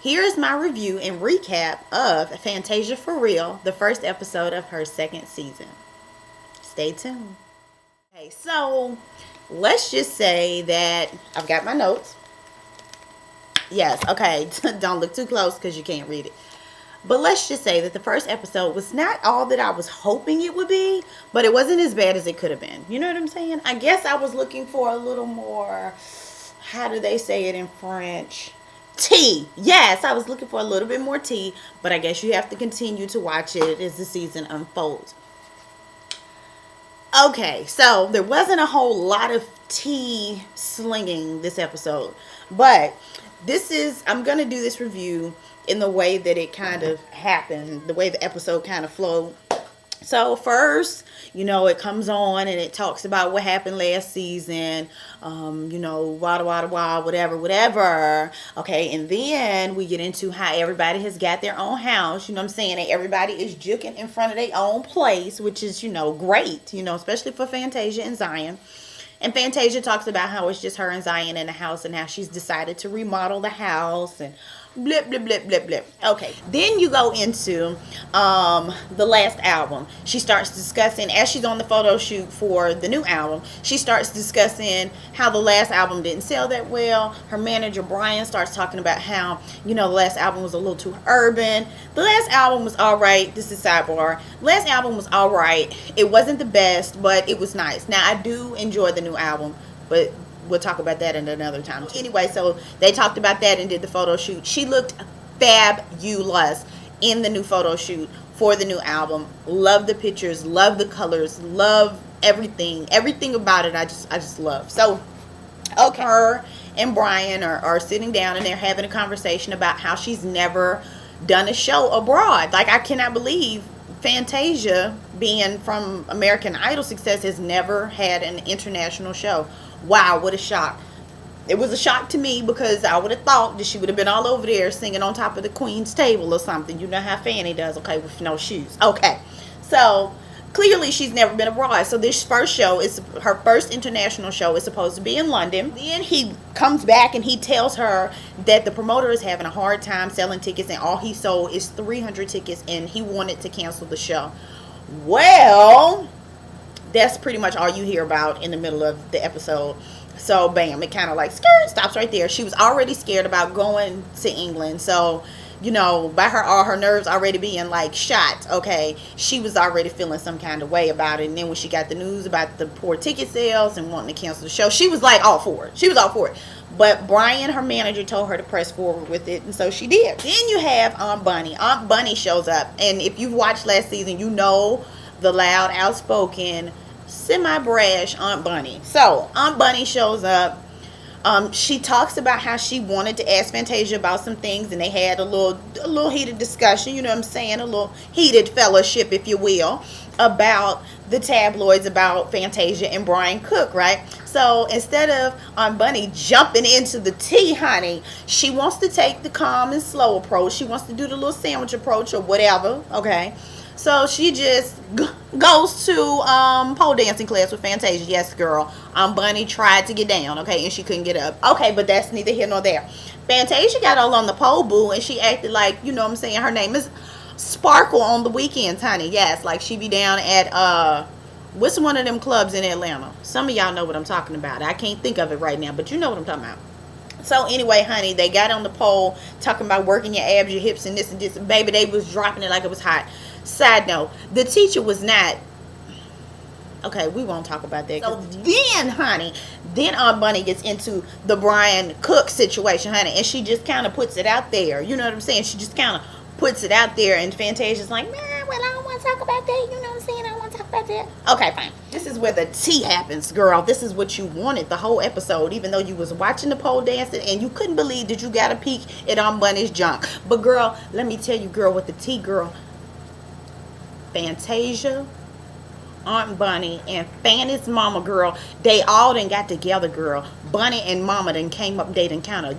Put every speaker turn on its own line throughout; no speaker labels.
Here is my review and recap of Fantasia for Real, the first episode of her second season. Stay tuned. Okay, so let's just say that I've got my notes. Yes, okay, don't look too close because you can't read it. But let's just say that the first episode was not all that I was hoping it would be, but it wasn't as bad as it could have been. You know what I'm saying? I guess I was looking for a little more, how do they say it in French? Tea. Yes, I was looking for a little bit more tea, but I guess you have to continue to watch it as the season unfolds. Okay, so there wasn't a whole lot of tea slinging this episode, but I'm going to do this review in the way that it kind of happened, the way the episode kind of flowed. So first, it comes on and it talks about what happened last season, whatever. Okay, and then we get into how everybody has got their own house, and everybody is juking in front of their own place, which is, great, especially for Fantasia and Zion. And Fantasia talks about how it's just her and Zion in the house and how she's decided to remodel the house and blip, blip, blip, blip, blip. Okay. Then you go into the last album. She starts discussing, as she's on the photo shoot for the new album, she starts discussing how the last album didn't sell that well. Her manager, Brian, starts talking about how, the last album was a little too urban. The last album was all right. This is sidebar. Last album was all right. It wasn't the best, but it was nice. Now, I do enjoy the new album, but we'll talk about that in another time. Anyway, so they talked about that and did the photo shoot. She looked fabulous in the new photo shoot for the new album. Love the pictures, love the colors, love everything. Everything about it I just love. So, okay, her and Brian are sitting down and they're having a conversation about how she's never done a show abroad. Like, I cannot believe Fantasia, being from American Idol success, has never had an international show. Wow, what a shock. It was a shock to me because I would have thought that she would have been all over there singing on top of the Queen's table or something. You know how Fanny does, okay, with no shoes. Okay, so clearly she's never been abroad. So this first show is her first international show. Is supposed to be in London. Then he comes back and he tells her that the promoter is having a hard time selling tickets and all he sold is 300 tickets and he wanted to cancel the show. Well, that's pretty much all you hear about in the middle of the episode. So bam, it kind of like stops right there. She was already scared about going to England. So, by all her nerves already being like shot, okay, she was already feeling some kind of way about it. And then when she got the news about the poor ticket sales and wanting to cancel the show, she was like all for it. She was all for it. But Brian, her manager, told her to press forward with it, and so she did. Then you have Aunt Bunny. Aunt Bunny shows up, and if you've watched last season, the loud, outspoken, semi-brash Aunt Bunny. So Aunt Bunny shows up. She talks about how she wanted to ask Fantasia about some things, and they had a little heated discussion, a little heated fellowship, if you will, about the tabloids about Fantasia and Brian Cook, right? So instead of Aunt Bunny jumping into the tea, honey, she wants to take the calm and slow approach. She wants to do the little sandwich approach or whatever, okay? So she just goes to pole dancing class with Fantasia. Yes, girl. Bunny tried to get down, okay, and she couldn't get up. Okay, but that's neither here nor there. Fantasia got all on the pole, boo, and she acted like, her name is Sparkle on the weekends, honey. Yes, like she be down at, what's one of them clubs in Atlanta? Some of y'all know what I'm talking about. I can't think of it right now, but you know what I'm talking about. So anyway, honey, they got on the pole talking about working your abs, your hips, and this and this. And baby, they was dropping it like it was hot. Side note, the teacher was not. Okay, we won't talk about that. So then, honey, Aunt Bunny gets into the Brian Cook situation, honey, and she just kind of puts it out there. You know what I'm saying? She just kind of puts it out there, and Fantasia's like, well, I don't want to talk about that. You know what I'm saying? I don't want to talk about that. Okay, fine. This is where the tea happens, girl. This is what you wanted the whole episode, even though you was watching the pole dancing and you couldn't believe that you got a peek at Aunt Bunny's junk. But girl, let me tell you, girl, what the tea, girl. Fantasia, Aunt Bunny, and Fanny's mama, girl, they all done got together, girl. Bunny and mama done came up, they done kind of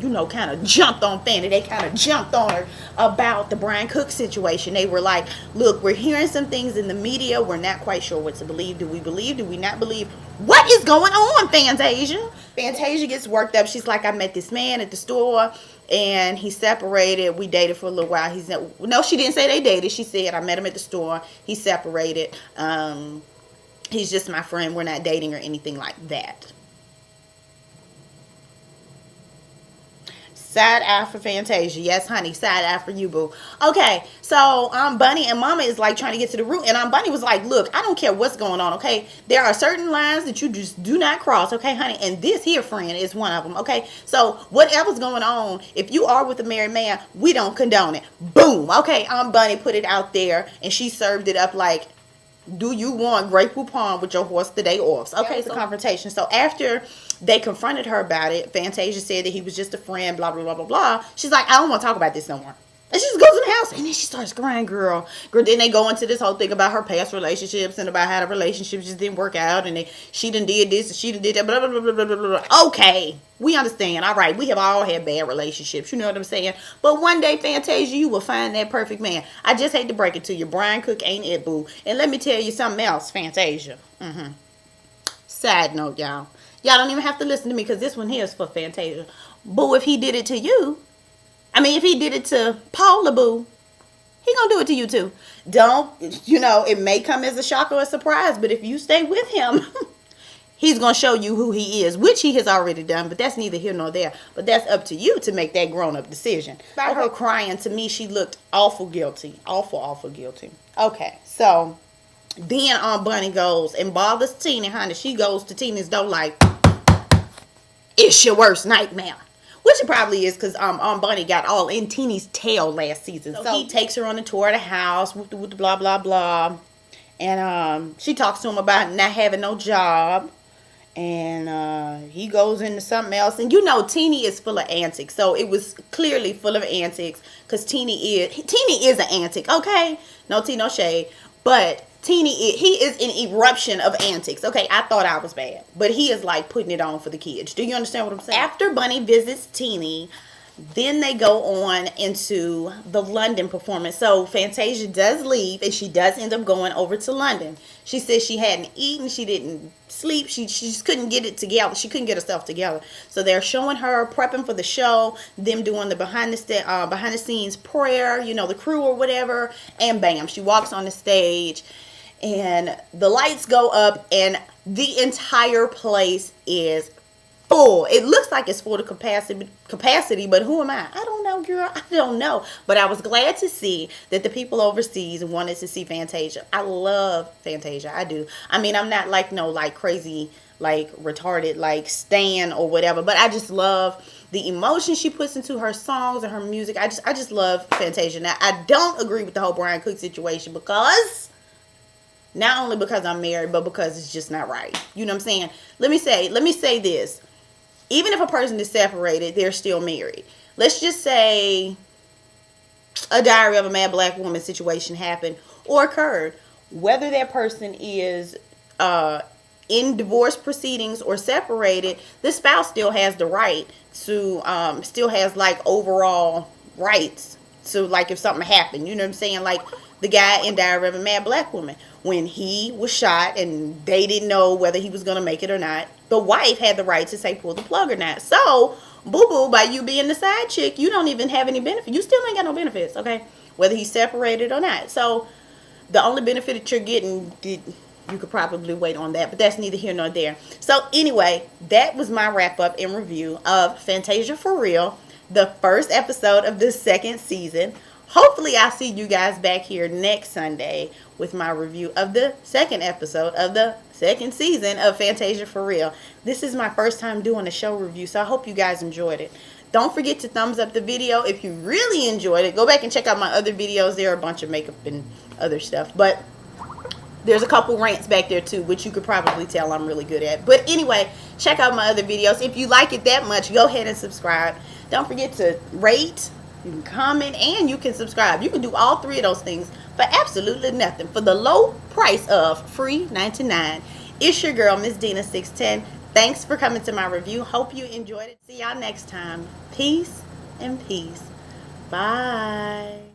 jumped on Fanny. They kind of jumped on her about the Brian Cook situation. They were like, look, we're hearing some things in the media. We're not quite sure what to believe. Do we believe? Do we not believe? What is going on, Fantasia? Fantasia gets worked up. She's like, I met this man at the store, and he separated. We dated for a little while. No, she didn't say they dated. She said I met him at the store. He separated. He's just my friend. We're not dating or anything like that. Side eye for Fantasia. Yes, honey. Side eye for you, boo. Okay, so Bunny and Mama is like trying to get to the root, and Bunny was like, "Look, I don't care what's going on. Okay, there are certain lines that you just do not cross. Okay, honey, and this here friend is one of them. Okay, so whatever's going on, if you are with a married man, we don't condone it. Boom. Okay, Bunny put it out there, and she served it up like, do you want Grey Poupon with your horse the day off? Okay, it's a confrontation. So after they confronted her about it, Fantasia said that he was just a friend, blah, blah, blah, blah, blah. She's like, I don't want to talk about this no more. And she just goes in the house, and then she starts crying, girl. Then they go into this whole thing about her past relationships and about how the relationships just didn't work out, and she done did this and she done did that, blah, blah, blah, blah, blah, blah. Okay, we understand. All right, we have all had bad relationships. You know what I'm saying? But one day, Fantasia, you will find that perfect man. I just hate to break it to you. Brian Cook ain't it, boo. And let me tell you something else, Fantasia. Side note, y'all. Y'all don't even have to listen to me because this one here is for Fantasia. Boo, if he did it to you, if he did it to Paula, boo, he gonna do it to you too. Don't, it may come as a shock or a surprise, but if you stay with him, he's gonna show you who he is, which he has already done, but that's neither here nor there. But that's up to you to make that grown-up decision. By her crying, to me, she looked awful guilty. Awful guilty. Okay, so then Bunny goes and bothers Tina, honey. She goes to Tina's door like, it's your worst nightmare. Which it probably is because Bunny got all in Teeny's tail last season. So he takes her on a tour of the house, with the blah, blah, blah. And she talks to him about not having no job. And he goes into something else. And Teeny is full of antics. So it was clearly full of antics because Teeny is an antic, okay? No tea, no shade. But he is an eruption of antics. Okay, I thought I was bad, but he is like putting it on for the kids. Do you understand what I'm saying? After Bunny visits Teeny, then they go on into the London performance. So Fantasia does leave, and she does end up going over to London. She says she hadn't eaten, she didn't sleep, she just couldn't get it together. She couldn't get herself together. So they're showing her prepping for the show, them doing the behind the scenes prayer, the crew or whatever, and bam, she walks on the stage. And the lights go up, and the entire place is full. It looks like it's full to capacity, but who am I? I don't know, girl. I don't know. But I was glad to see that the people overseas wanted to see Fantasia. I love Fantasia. I do. I'm not like crazy, like retarded, like Stan or whatever. But I just love the emotion she puts into her songs and her music. I just love Fantasia. Now, I don't agree with the whole Brian Cook situation because... not only because I'm married, but because it's just not right. You know what I'm saying? Let me say this. Even if a person is separated, they're still married. Let's just say a Diary of a Mad Black Woman situation happened or occurred. Whether that person is in divorce proceedings or separated, the spouse still has the right to, still has like overall rights. So like if something happened, you know what I'm saying? Like the guy in Diary of a Mad Black Woman, when he was shot and they didn't know whether he was going to make it or not, the wife had the right to say pull the plug or not. So, boo-boo, by you being the side chick, you don't even have any benefit. You still ain't got no benefits, okay? Whether he's separated or not. So, the only benefit that you're getting, you could probably wait on that, but that's neither here nor there. So, anyway, that was my wrap-up and review of Fantasia for Real, the first episode of the second season. Hopefully, I'll see you guys back here next Sunday with my review of the second episode of the second season of Fantasia for Real. This is my first time doing a show review, so I hope you guys enjoyed it. Don't forget to thumbs up the video if you really enjoyed it. Go back and check out my other videos. There are a bunch of makeup and other stuff, but there's a couple rants back there too, which you could probably tell I'm really good at. But anyway, check out my other videos. If you like it that much, go ahead and subscribe. Don't forget to rate, you can comment, and you can subscribe. You can do all three of those things for absolutely nothing, for the low price of free $99. It's your girl, Miss Dina 610. Thanks for coming to my review. Hope you enjoyed it. See y'all next time. Peace and peace. Bye.